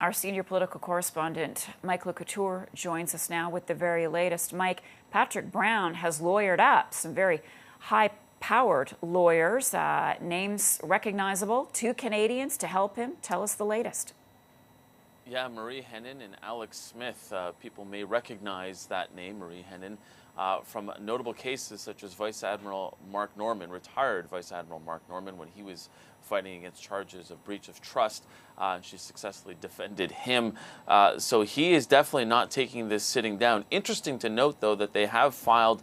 Our senior political correspondent, Mike Le Couteur, joins us now with the very latest. Mike, Patrick Brown has lawyered up some very high-powered lawyers, names recognizable, 2 Canadians to help him. Tell us the latest. Yeah, Marie Henein and Alex Smith. People may recognize that name, Marie Henein, from notable cases such as Vice Admiral Mark Norman, retired Vice Admiral Mark Norman, when he was fighting against charges of breach of trust. And she successfully defended him. So he is definitely not taking this sitting down. Interesting to note, though, that they have filed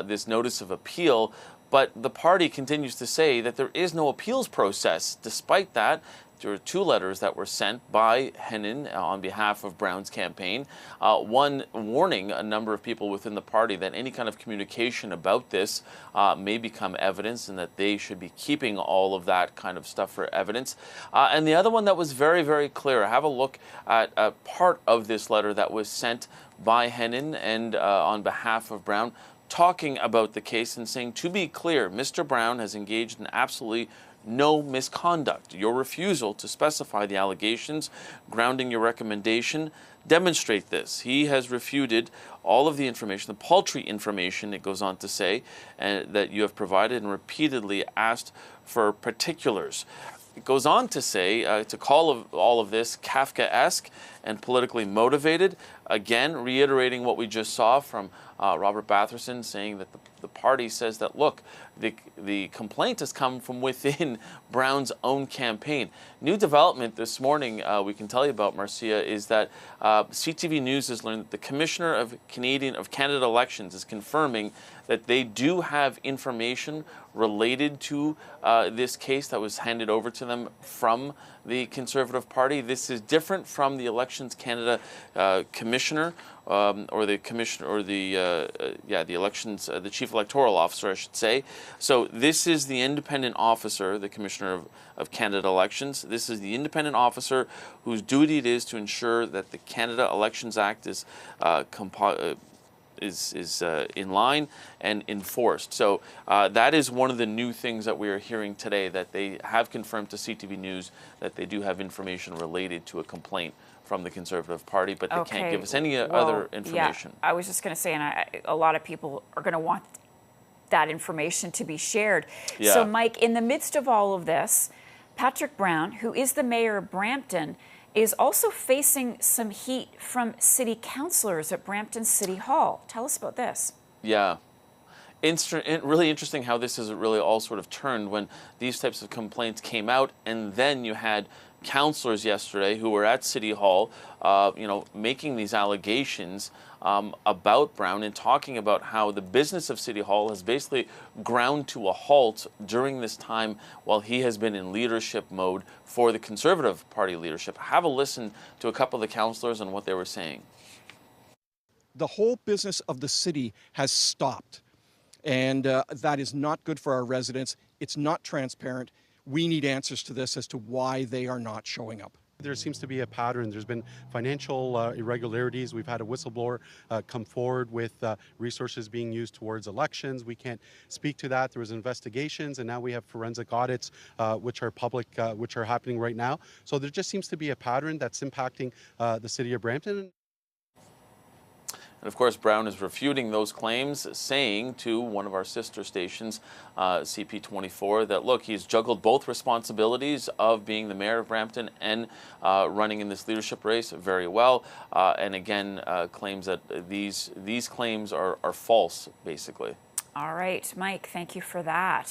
this notice of appeal, but the party continues to say that there is no appeals process. Despite that, there were 2 letters that were sent by Henein on behalf of Brown's campaign. One warning a number of people within the party that any kind of communication about this may become evidence and that they should be keeping all of that kind of stuff for evidence. And the other one that was very, very clear. Have a look at a part of this letter that was sent by Henein and on behalf of Brown, talking about the case and saying, to be clear, Mr. Brown has engaged in absolutely no misconduct. Your refusal to specify the allegations grounding your recommendation demonstrate this. He has refuted all of the information, the paltry information, it goes on to say, that you have provided, and repeatedly asked for particulars. It goes on to say, to call all of this Kafkaesque and politically motivated, again reiterating what we just saw from Robert Batherson, saying that the party says that, look, the complaint has come from within Brown's own campaign. New development this morning we can tell you about, Marcia, is that CTV News has learned that the Commissioner of Canada Elections is confirming that they do have information related to this case that was handed over to them from the Conservative Party. This is different from the Elections Canada Commissioner, or the Commissioner, or the Elections, the Chief Electoral Officer, I should say. So this is the independent officer, the Commissioner of Canada Elections. This is the independent officer whose duty it is to ensure that the Canada Elections Act is in line and enforced. So that is one of the new things that we are hearing today, that they have confirmed to CTV News that they do have information related to a complaint from the Conservative Party, but they can't give us any other information. Yeah, I was just going to say, and a lot of people are going to want that information to be shared. Yeah. So, Mike, in the midst of all of this, Patrick Brown, who is the mayor of Brampton, is also facing some heat from city councillors at Brampton City Hall. Tell us about this. Yeah. Really interesting how this has really all sort of turned when these types of complaints came out, and then you had councillors yesterday who were at City Hall, making these allegations about Brown and talking about how the business of City Hall has basically ground to a halt during this time while he has been in leadership mode for the Conservative Party leadership. Have a listen to a couple of the councillors and what they were saying. The whole business of the city has stopped, and that is not good for our residents. It's not transparent. We need answers to this as to why they are not showing up. There seems to be a pattern. There's been financial irregularities. We've had a whistleblower come forward with resources being used towards elections. We can't speak to that. There was investigations, and now we have forensic audits, which are public, which are happening right now. So there just seems to be a pattern that's impacting the city of Brampton. And of course, Brown is refuting those claims, saying to one of our sister stations, CP24, that, look, he's juggled both responsibilities of being the mayor of Brampton and running in this leadership race very well. And again, claims that these claims are false, basically. All right, Mike, thank you for that.